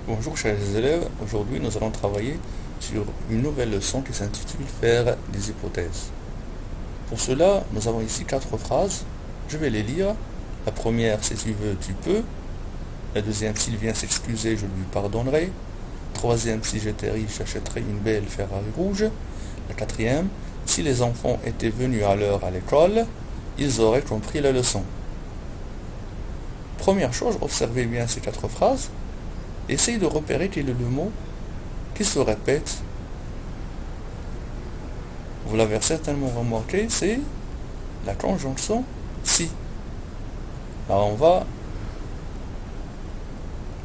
Bonjour chers élèves, aujourd'hui nous allons travailler sur une nouvelle leçon qui s'intitule Faire des hypothèses. Pour cela, nous avons ici 4 phrases, je vais les lire. La première, si tu veux, tu peux. La deuxième, s'il vient s'excuser, je lui pardonnerai. Troisième, si j'étais riche, j'achèterais une belle Ferrari rouge. La quatrième, si les enfants étaient venus à l'heure à l'école, ils auraient compris la leçon. Première chose, observez bien ces 4 phrases. Essaye de repérer quel est le mot qui se répète. Vous l'avez certainement remarqué, c'est la conjonction si. Alors on va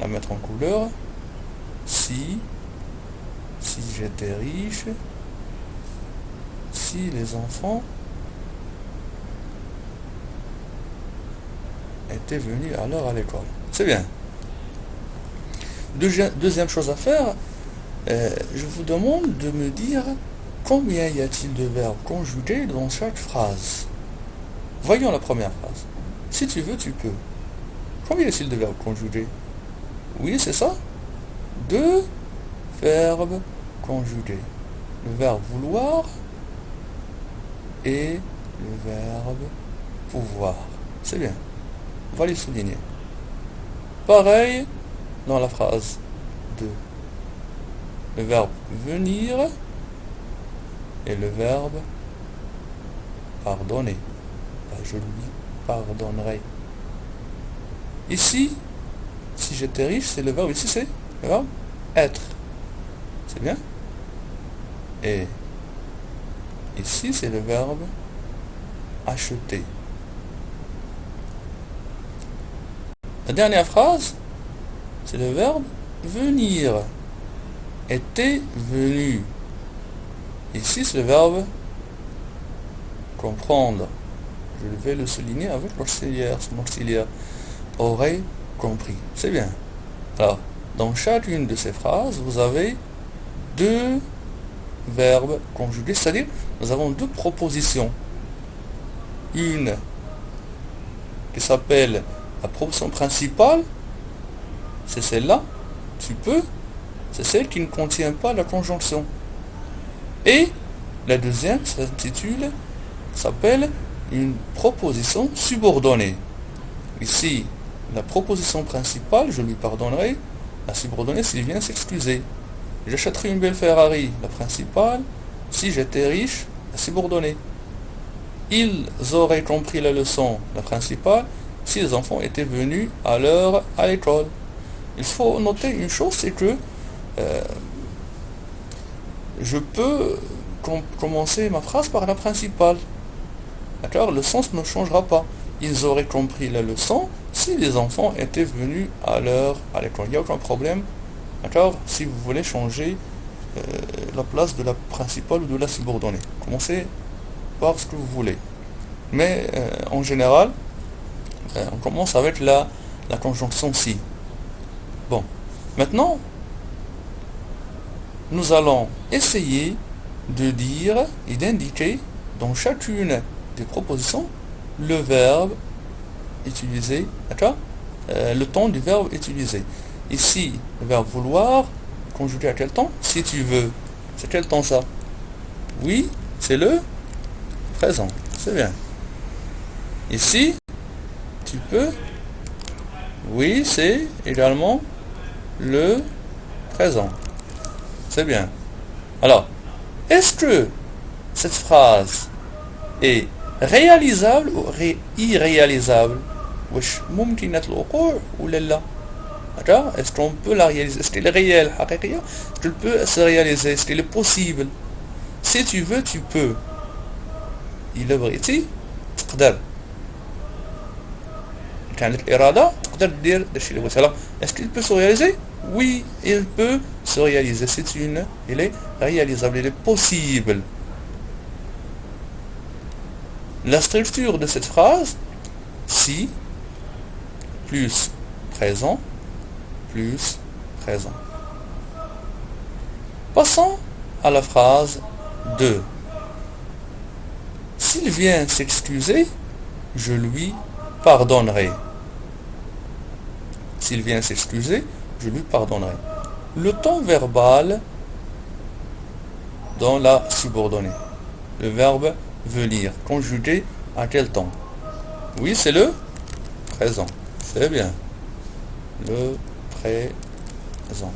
la mettre en couleur. Si j'étais riche, si les enfants étaient venus à l'heure à l'école. C'est bien. Deuxième chose à faire, je vous demande de me dire combien y a-t-il de verbes conjugués dans chaque phrase. Voyons la première phrase. Si tu veux, tu peux. Combien y a-t-il de verbes conjugués? Oui, c'est ça. 2 verbes conjugués. Le verbe vouloir et le verbe pouvoir. C'est bien. On va les souligner. Pareil dans la phrase 2. Le verbe venir et le verbe pardonner. Je lui pardonnerai. Ici, si j'étais riche, c'est le verbe, ici c'est le verbe être. C'est bien. Et ici, c'est le verbe acheter. La dernière phrase, c'est le verbe venir. Était venu. Ici, c'est le verbe comprendre. Je vais le souligner avec l'auxiliaire. Son auxiliaire aurait compris. C'est bien. Alors, dans chacune de ces phrases, vous avez 2 verbes conjugués, c'est-à-dire nous avons 2 propositions. Une qui s'appelle la proposition principale, c'est celle-là, tu peux, c'est celle qui ne contient pas la conjonction. Et la deuxième s'appelle une proposition subordonnée. Ici, la proposition principale, je lui pardonnerai. La subordonnée, s'il vient s'excuser. J'achèterai une belle Ferrari, la principale. Si j'étais riche, la subordonnée. Ils auraient compris la leçon, la principale, si les enfants étaient venus à l'heure à l'école. Il faut noter une chose, c'est que je peux commencer ma phrase par la principale. D'accord? Le sens ne changera pas. Ils auraient compris la leçon si les enfants étaient venus à l'heure à l'école. Il n'y a aucun problème. D'accord? Si vous voulez changer la place de la principale ou de la subordonnée. Commencez par ce que vous voulez. Mais en général, on commence avec la conjonction si. Bon. Maintenant, nous allons essayer de dire et d'indiquer dans chacune des propositions le verbe utilisé, d'accord? Le temps du verbe utilisé. Ici, le verbe vouloir, conjugué à quel temps? Si tu veux. C'est quel temps ça? Oui, c'est le présent. C'est bien. Ici, tu peux. Oui, c'est également le présent. C'est bien. Alors, est-ce que cette phrase est réalisable ou irréalisable? واش ممكنة الوقوع ولا لا؟ D'accord? Est-ce qu'on peut la réaliser? Est-ce qu'elle est réelle, حقيقية? Est-ce qu'elle peut se réaliser? Est-ce qu'elle est possible? Si tu veux, tu peux. إلا بغيتي تقدر. كان عندك الإرادة تقدر دير داكشي اللي بغيتي. Alors, est-ce qu'il peut se réaliser? Oui, il peut se réaliser. Elle est réalisable, elle est possible. La structure de cette phrase, si, plus présent, plus présent. Passons à la phrase 2. S'il vient s'excuser, je lui pardonnerai. S'il vient s'excuser, je lui pardonnerai. Le temps verbal dans la subordonnée. Le verbe venir, conjugué à quel temps? Oui, c'est le présent. C'est bien. Le présent.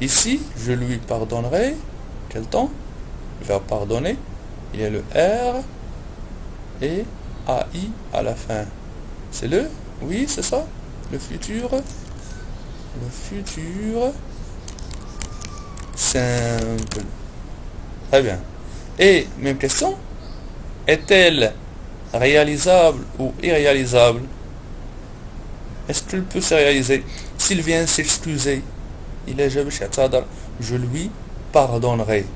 Ici, je lui pardonnerai. Quel temps? Le verbe pardonner. Il y a le R et AI à la fin. C'est le, oui, c'est ça. Le futur simple. Très bien. Et même question, est-elle réalisable ou irréalisable? Est-ce qu'il peut se réaliser? S'il vient s'excuser, je lui pardonnerai.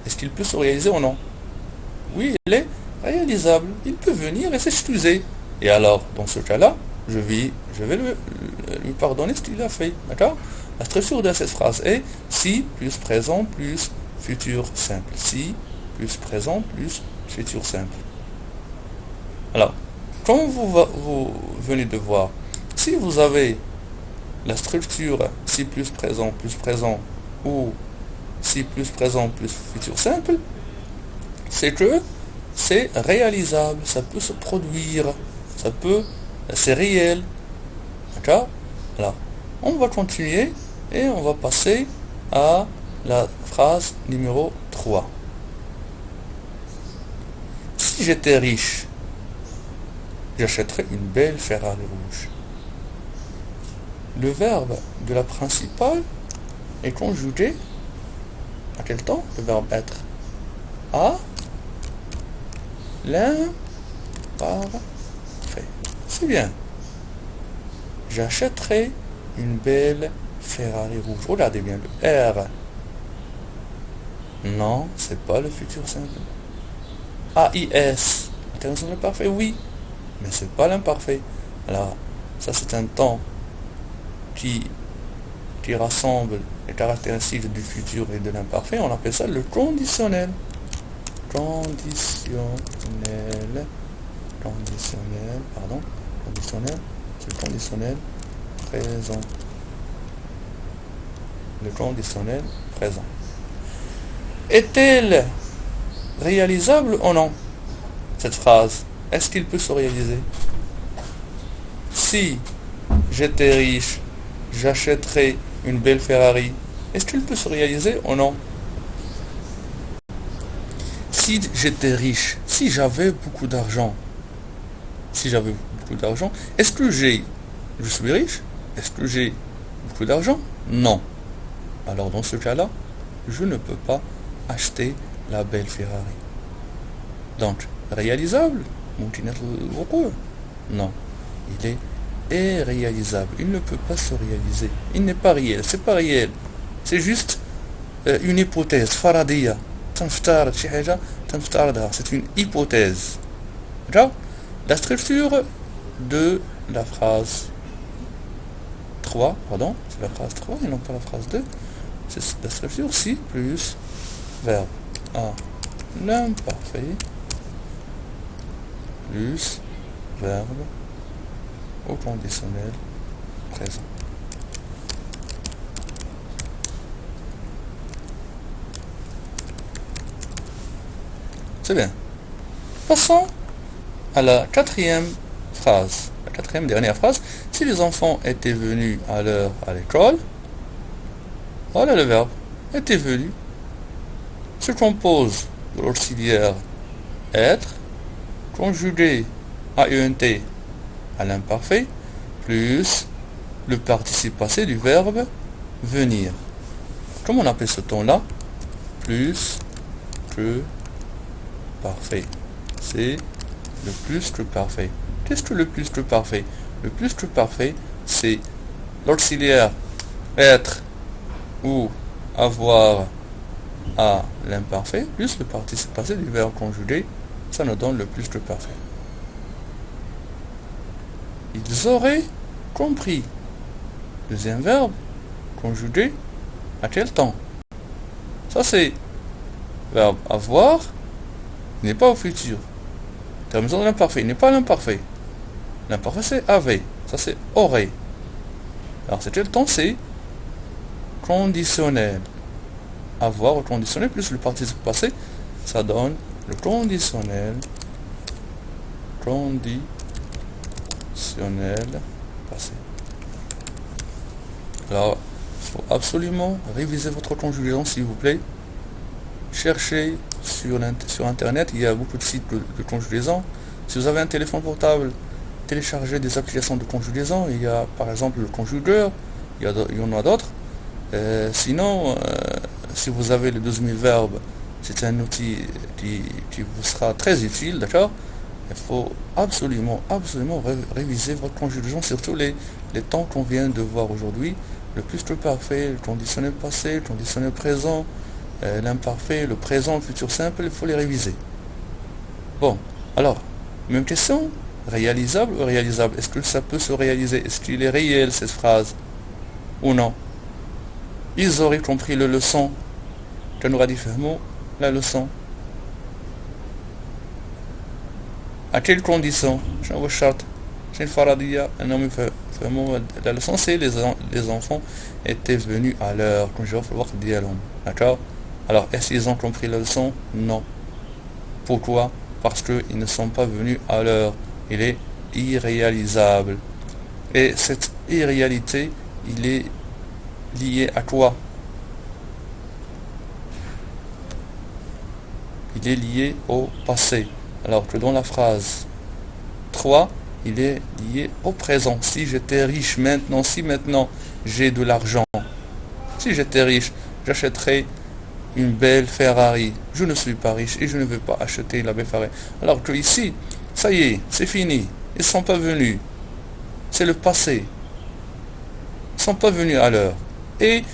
Est-ce qu'il peut se réaliser ou non? Oui, il est réalisable. Il peut venir et s'excuser. Et alors, dans ce cas-là, je vais lui pardonner ce qu'il a fait. D'accord? La structure de cette phrase est si plus présent plus futur simple. Si plus présent plus futur simple. Alors, comme vous venez de voir, si vous avez la structure si plus présent ou si plus présent plus futur simple, c'est que c'est réalisable, ça peut se produire, c'est réel. D'accord? Alors, on va continuer et on va passer à la phrase numéro 3. Si j'étais riche, j'achèterais une belle Ferrari rouge. Le verbe de la principale est conjugué à quel temps? Le verbe être. À l'imparfait. C'est bien. J'achèterai une belle Ferrari rouge. Regardez bien le R. Non, c'est pas le futur simple. AIS. International parfait, oui. Mais c'est pas l'imparfait. Alors, ça c'est un temps qui rassemble les caractéristiques du futur et de l'imparfait. On appelle ça le conditionnel. Conditionnel, c'est le conditionnel présent. Le conditionnel présent. Est-elle réalisable ou non, cette phrase? Est-ce qu'il peut se réaliser? Si j'étais riche, j'achèterais une belle Ferrari. Est-ce qu'il peut se réaliser ou non? Si j'étais riche, si j'avais beaucoup d'argent, est-ce que je suis riche? Est-ce que j'ai beaucoup d'argent? Non. Alors dans ce cas-là, je ne peux pas acheter la belle Ferrari. Donc, réalisable? Non. Il est irréalisable. Il ne peut pas se réaliser. Il n'est pas réel. C'est pas réel. C'est juste une hypothèse. Faradia. C'est une hypothèse. La structure de la phrase 3, pardon, c'est la phrase 3 et non pas la phrase 2. C'est la structure si plus verbe à l'imparfait plus verbe au conditionnel présent. C'est bien. Passons à la quatrième phrase. La quatrième dernière phrase. Si les enfants étaient venus à l'heure à l'école, voilà le verbe était venu se compose de l'auxiliaire être conjugué à ENT à l'imparfait plus le participe passé du verbe venir. Comment on appelle ce ton-là? Plus que parfait. C'est le plus que parfait. Qu'est-ce que le plus que parfait? Le plus que parfait, c'est l'auxiliaire être ou avoir à l'imparfait plus le participe passé du verbe conjugué. Ça nous donne le plus que parfait. Ils auraient compris. Deuxième verbe conjugué à quel temps? Ça c'est verbe avoir, il n'est pas au futur. Terminaison de l'imparfait, il n'est pas l'imparfait. L'imparfait c'est avait, ça c'est aurait. Alors c'était le temps, c'est conditionnel. Avoir au conditionnel plus le participe passé, ça donne le conditionnel passé. Alors, il faut absolument réviser votre conjugaison, s'il vous plaît. Cherchez sur Internet, il y a beaucoup de sites de conjugaison. Si vous avez un téléphone portable, téléchargez des applications de conjugaison. Il y a par exemple le conjugueur, il y en a d'autres. Sinon, si vous avez les 12 000 verbes, c'est un outil qui vous sera très utile, d'accord? Il faut absolument réviser votre conjugaison, surtout les temps qu'on vient de voir aujourd'hui. Le plus que parfait, le conditionnel passé, le conditionnel présent, l'imparfait, le présent, le futur simple, il faut les réviser. Bon, alors, même question, réalisable ou réalisable? Est-ce que ça peut se réaliser? Est-ce qu'il est réel cette phrase? Ou non? Ils auraient compris la leçon. كانوا غادي يفهموا la leçon. À quelle condition? شنو هو الشرط؟ شنو الفرضية أنهم يفهموا la leçon? C'est les enfants étaient venus à l'heure quand je offre le وقت ديالهم. D'accord? Alors, est-ce qu'ils ont compris la leçon? Non. Pourquoi? Parce qu'ils ne sont pas venus à l'heure. Il est irréalisable. Et cette irréalité, il est lié à quoi? Il est lié au passé. Alors que dans la phrase 3, il est lié au présent. Si j'étais riche maintenant, si maintenant j'ai de l'argent, si j'étais riche, j'achèterais une belle Ferrari. Je ne suis pas riche et je ne veux pas acheter la belle Ferrari. Alors que ici, ça y est, c'est fini. Ils ne sont pas venus. C'est le passé. Ils ne sont pas venus à l'heure. Et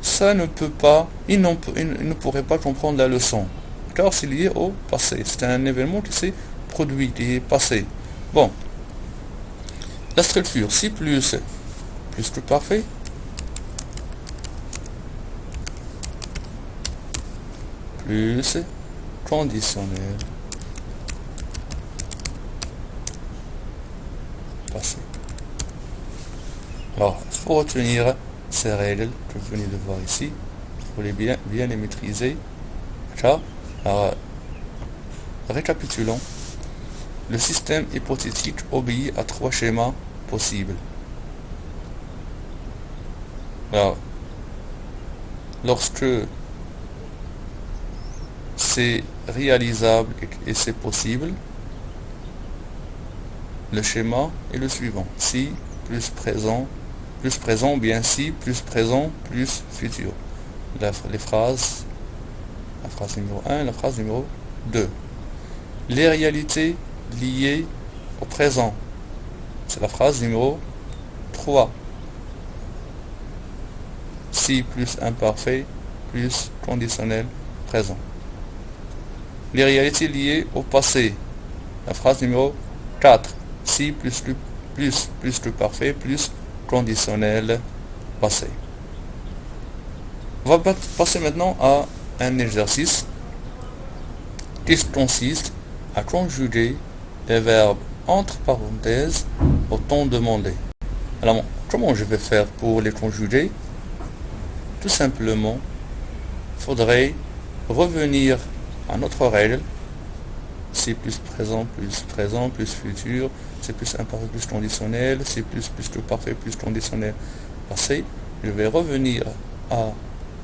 ça ne peut pas, ils ne pourraient pas comprendre la leçon. Car c'est lié au passé. C'est un événement qui s'est produit, qui est passé. Bon. La structure, si plus que parfait, plus conditionnel passé. Alors, il faut retenir ces règles que vous venez de voir ici. Il faut bien les maîtriser. Alors, récapitulons. Le système hypothétique obéit à 3 schémas possibles. Alors, lorsque c'est réalisable et c'est possible, le schéma est le suivant. Si plus présent ou bien si plus présent plus futur. La phrase numéro 1, la phrase numéro 2. Les réalités liées au présent. C'est la phrase numéro 3. Si plus imparfait plus conditionnel présent. Les réalités liées au passé. La phrase numéro 4. Si plus que parfait plus conditionnel passé. On va passer maintenant à un exercice qui consiste à conjuguer les verbes entre parenthèses au temps demandé. Alors, comment je vais faire pour les conjuguer? Tout simplement, il faudrait revenir à notre règle. C'est plus présent plus futur, c'est plus imparfait plus conditionnel, c'est plus que parfait plus conditionnel passé. Je vais revenir à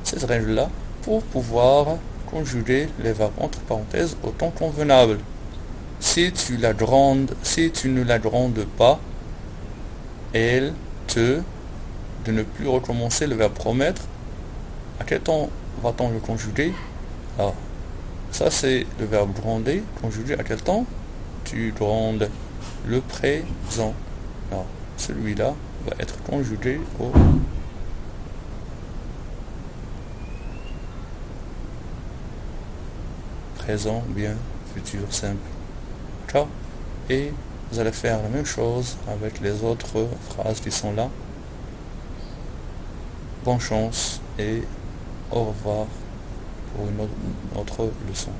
cette règle là pour pouvoir conjuguer les verbes entre parenthèses au temps convenable. Si tu ne la grondes pas, elle te, de ne plus recommencer le verbe promettre. À quel temps va-t-on le conjuguer? Alors, ça c'est le verbe gronder, conjugué à quel temps? Tu grondes le présent. Alors, celui-là va être conjugué au présent, bien, futur, simple. D'accord? Et vous allez faire la même chose avec les autres phrases qui sont là. Bonne chance et au revoir pour une autre leçon.